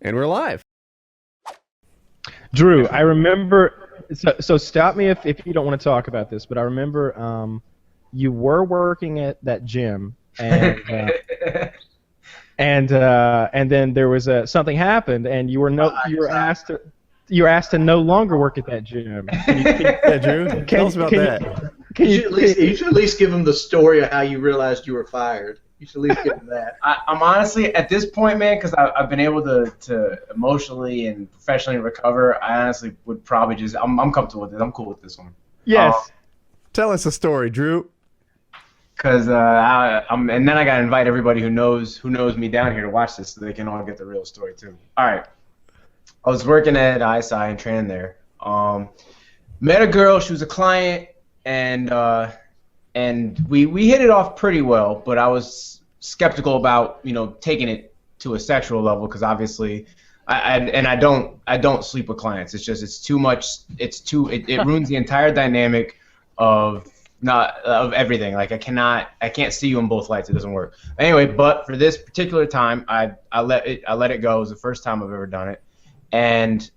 And we're live. Drew, I remember. So stop me if you don't want to talk about this, but I remember you were working at that gym, and and then there was something happened, and you were asked to no longer work at that gym. Yeah, Drew, tell us about that. You should at least give him the story of how you realized you were fired. You should at least give him that. I'm honestly, at this point, man, because I've been able to emotionally and professionally recover, I honestly would probably just, I'm comfortable with it. I'm cool with this one. Yes. Tell us a story, Drew. Because and then I got to invite everybody who knows me down here to watch this so they can all get the real story, too. All right. I was working at ISI and training there. Met a girl. She was a client, and we hit it off pretty well, but I was skeptical about taking it to a sexual level because obviously I don't sleep with clients. It's too much. It ruins the entire dynamic of everything. Like I can't see you in both lights. It doesn't work. Anyway, but for this particular time, I let it go. It was the first time I've ever done it, and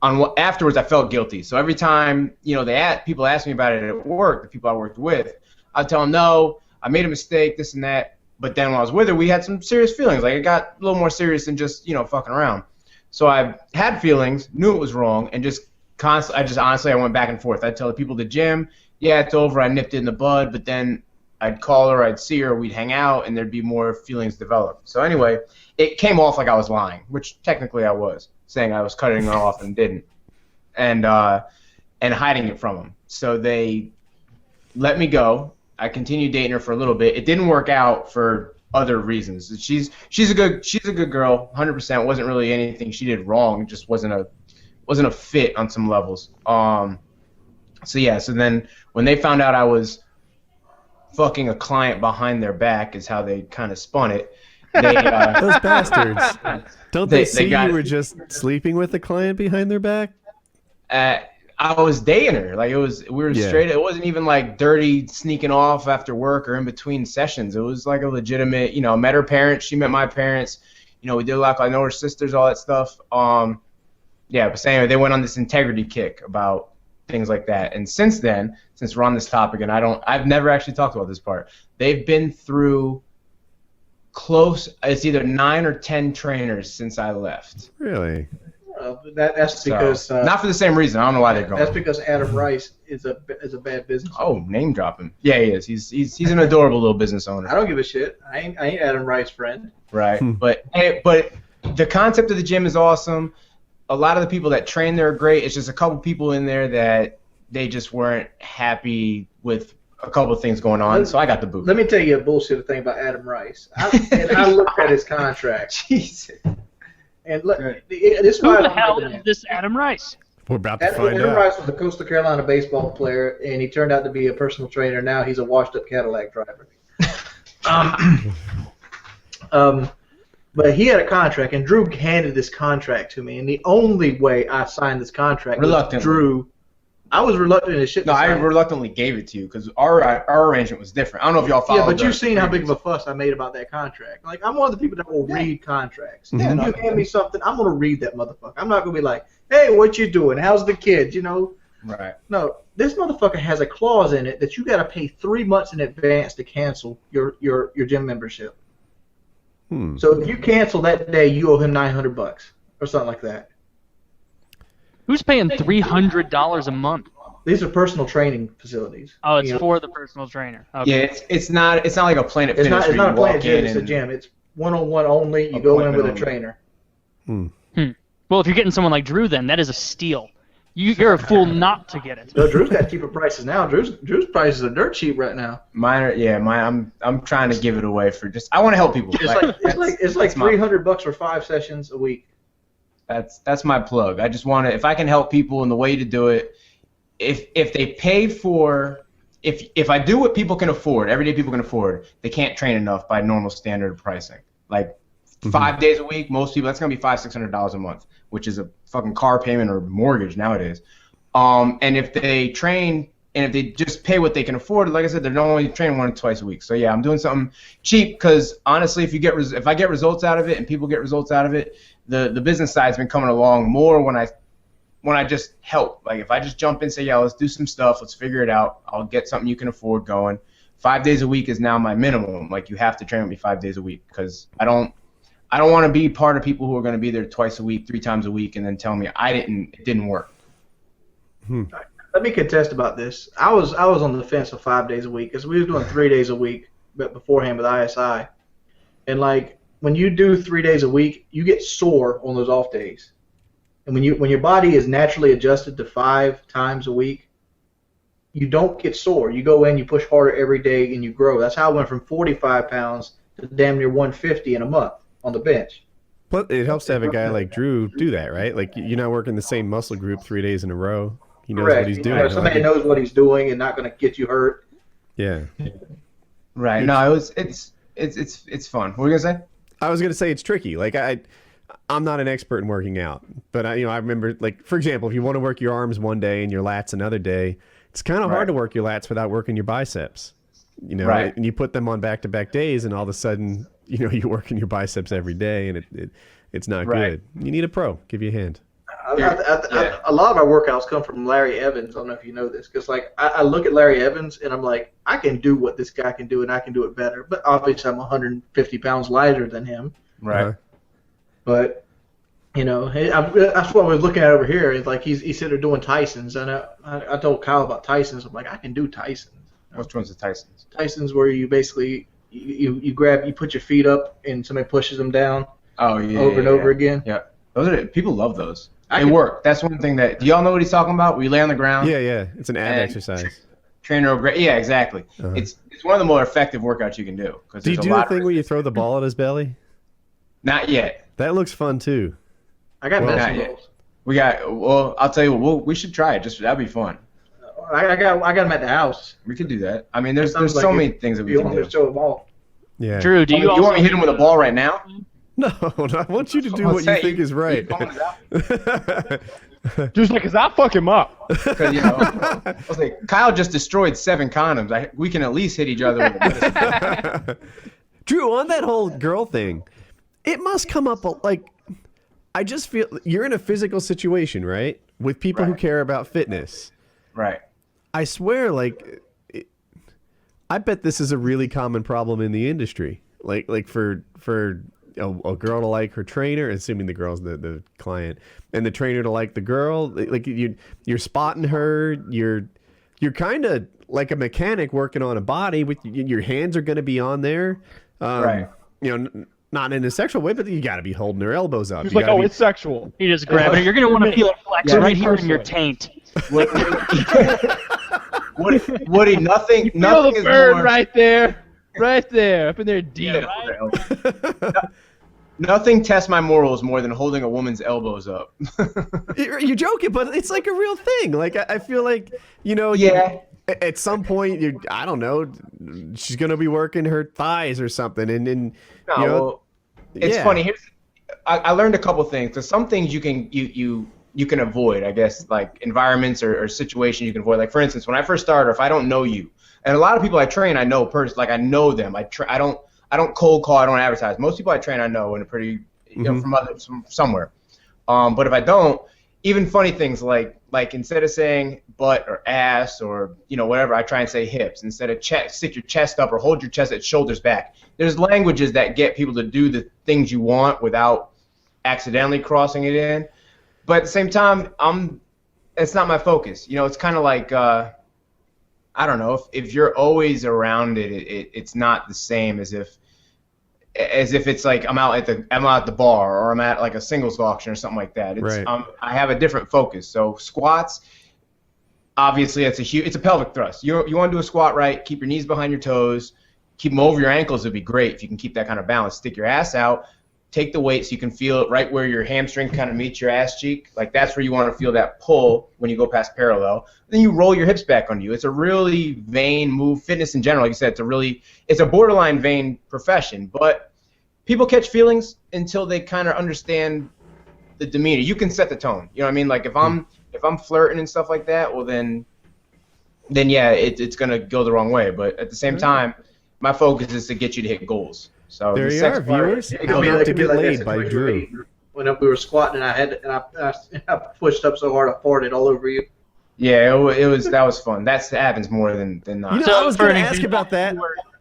afterwards I felt guilty. So every time people ask me about it at work, the people I worked with, I'd tell them no, I made a mistake, this and that. But then when I was with her, we had some serious feelings. Like it got a little more serious than just fucking around. So I had feelings, knew it was wrong, and just constantly, I went back and forth. I'd tell the people at the gym, yeah, it's over, I nipped it in the bud, but then I'd call her, I'd see her, we'd hang out, and there'd be more feelings developed. So anyway, it came off like I was lying, which technically I was, saying I was cutting her off and didn't, and hiding it from them. So they let me go. I continued dating her for a little bit. It didn't work out for other reasons. She's a good girl, 100%. Wasn't really anything she did wrong. It just wasn't a fit on some levels. So then when they found out I was fucking a client behind their back is how they kind of spun it. They, those bastards. Don't they see you were just sleeping with a client behind their back? I was dating her. Like we were straight. It wasn't even like dirty sneaking off after work or in between sessions. It was like a legitimate, met her parents. She met my parents. We did a lot. I know her sisters, all that stuff. But anyway, they went on this integrity kick about things like that. And since then, since we're on this topic, and I've never actually talked about this part. They've been through it's either 9 or 10 trainers since I left. Really? That's because not for the same reason. I don't know why they're going. That's because Adam Rice is a bad business. Oh, name drop him. Yeah, he is. He's an adorable little business owner. I don't give a shit. I ain't Adam Rice's friend. Right, but the concept of the gym is awesome. A lot of the people that train there are great. It's just a couple people in there that they just weren't happy with a couple of things going on. So I got the boot. Let me tell you a bullshit thing about Adam Rice. I looked at his contract. Jesus. And look, this Who the hell is this Adam Rice? We're about to find Adam out. Rice was a Coastal Carolina baseball player, and he turned out to be a personal trainer. Now he's a washed-up Cadillac driver. But he had a contract, and Drew handed this contract to me. And the only way I signed this contract was Drew. I was reluctant as shit. No, I reluctantly gave it to you because our arrangement was different. I don't know if y'all followed. Yeah, but you've seen how big of a fuss I made about that contract. Like, I'm one of the people that will read contracts. Yeah, you hand me something, I'm going to read that motherfucker. I'm not going to be like, hey, what you doing? How's the kids? Right. No, this motherfucker has a clause in it that you got to pay 3 months in advance to cancel your gym membership. So if you cancel that day, you owe him $900 or something like that. Who's paying $300 a month? These are personal training facilities. Oh, it's for the personal trainer. Okay. Yeah, it's not like a Planet Fitness. It's not a Planet Fitness. It's a gym. It's one-on-one only. You go in with a trainer. Well, if you're getting someone like Drew, then that is a steal. You're a fool not to get it. No, Drew's got cheaper prices now. Drew's prices are dirt cheap right now. I'm trying to give it away for just. I want to help people. It's like $300 for 5 sessions a week. That's my plug. I just want to. If I can help people, and the way to do it, if they pay for, if I do what people can afford, everyday people can afford, they can't train enough by normal standard pricing. Like 5 days a week, most people, that's gonna be $500-$600 a month, which is a fucking car payment or mortgage nowadays. And if they train And if they just pay what they can afford, like I said, they're only training 1 or twice a week. So yeah, I'm doing something cheap because honestly, if I get results out of it and people get results out of it, the business side's been coming along more when I just help. Like if I just jump in and say, yeah, let's do some stuff, let's figure it out. I'll get something you can afford going. 5 days a week is now my minimum. Like you have to train with me 5 days a week because I don't want to be part of people who are going to be there twice a week, 3 times a week, and then tell me it didn't work. Let me contest about this. I was on the fence of 5 days a week because we were doing 3 days a week, but beforehand with ISI, and like when you do 3 days a week, you get sore on those off days, and when your body is naturally adjusted to 5 times a week, you don't get sore. You go in, you push harder every day, and you grow. That's how I went from 45 pounds to damn near 150 in a month on the bench. But it helps to have a guy like Drew do that, right? Like you're not working the same muscle group 3 days in a row. He knows what he's doing. Somebody knows what he's doing and not going to get you hurt. Yeah. Right. No, it's fun. What were you gonna say? I was gonna say it's tricky. Like I'm not an expert in working out, but I remember, like, for example, if you want to work your arms one day and your lats another day, it's kind of hard to work your lats without working your biceps. Right. And you put them on back-to-back days, and all of a sudden, you're working your biceps every day, and it's not good. You need a pro. Give you a hand. A lot of our workouts come from Larry Evans. I don't know if you know this, because like I look at Larry Evans and I'm like, I can do what this guy can do and I can do it better. But obviously I'm 150 pounds lighter than him. Right. But that's what I was looking at over here. It's like he's sitting there doing Tysons, and I told Kyle about Tysons. I'm like, I can do Tysons. Which one's the Tysons? Tysons where you basically you put your feet up and somebody pushes them down. Oh yeah. Over and over again. Yeah. People love those. They work. That's one thing that. Do y'all know what he's talking about? Where you lay on the ground. Yeah. It's an ab exercise. Trainer, yeah, exactly. It's one of the more effective workouts you can do. Do you do the thing where you throw the ball at his belly? Not yet. That looks fun too. I got not yet. We got. Well, I'll tell you what. We should try it. That'd be fun. I got him at the house. We could do that. I mean, there's so many things that we can do. You want to show them all? Yeah. Drew, you want me to hit him with a ball right now? No, I want you to do what you think is right. Drew's like, cause I'll fuck him up. Because I was like, Kyle just destroyed 7 condoms. We can at least hit each other with a Drew, on that whole girl thing, it must come up like, I just feel you're in a physical situation, right? With people who care about fitness. Right. I swear, I bet this is a really common problem in the industry. Like for a girl to like her trainer, assuming the girl's the client, and the trainer to like the girl, like you're spotting her, you're kind of like a mechanic working on a body with your hands are going to be on there, right? Not in a sexual way, but you got to be holding her elbows up. He's like, oh, it's sexual. You just grab it. You're going to want to feel it flex right here in your taint. Woody, nothing. Feel nothing the is burn more, right there, up in there deep. Nothing tests my morals more than holding a woman's elbows up. You're joking, but it's like a real thing. Like I feel like at some point I don't know, she's gonna be working her thighs or something, and it's funny. I learned a couple things. Because some things you can avoid, I guess, like environments or situations you can avoid. Like for instance, when I first started, if I don't know you, and a lot of people I train, I know like I know them. I don't cold call. I don't advertise. Most people I train, I know, and are pretty, from somewhere. But if I don't, even funny things like instead of saying butt or ass or whatever, I try and say hips instead of chest. Stick your chest up or hold your chest at shoulders back. There's languages that get people to do the things you want without accidentally crossing it in. But at the same time, it's not my focus. It's kind of like. I don't know if you're always around it's not the same as if it's like I'm out at the bar or I'm at like a singles auction or something like that. It's I have a different focus. So squats, obviously it's a pelvic thrust. You want to do a squat right, keep your knees behind your toes, keep them over your ankles would be great if you can keep that kind of balance. Stick your ass out, take the weight so you can feel it right where your hamstring kind of meets your ass cheek. Like that's where you want to feel that pull when you go past parallel. Then you roll your hips back under you. It's a really vain move. Fitness in general, like you said, it's a borderline vain profession. But people catch feelings until they kind of understand the demeanor. You can set the tone. You know what I mean? Like if I'm flirting and stuff like that, well then then yeah, it's gonna go the wrong way. But at the same time, my focus is to get you to hit goals. So There the you sex are, part- viewers. It How could be not like- to it could be get like laid that by situation Drew. when we were squatting and I pushed up so hard I farted all over you. Yeah, it was that was fun. That happens more than not. You know, So, I was for going to an ask example, about that.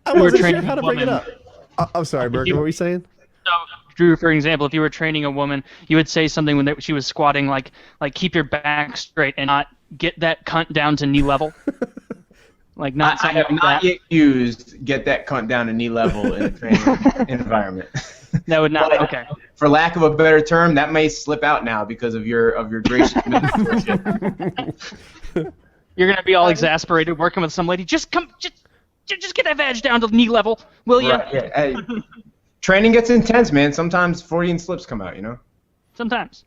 I you were wasn't sure training how to a bring it woman. up. I'm sorry, Merker. What were you saying? So, Drew, for example, if you were training a woman, you would say something when she was squatting, like keep your back straight and not get that cunt down to knee level. Like not I something have like not that. yet used get that cunt down to knee level in a training environment. That would not. But, Okay. For lack of a better term, that may slip out now because of your gracious mentorship. You're gonna be all exasperated working with some lady. Just get that vag down to knee level, will you? Right, yeah. Hey, training gets intense, man. Sometimes Freudian slips come out, you know. Sometimes.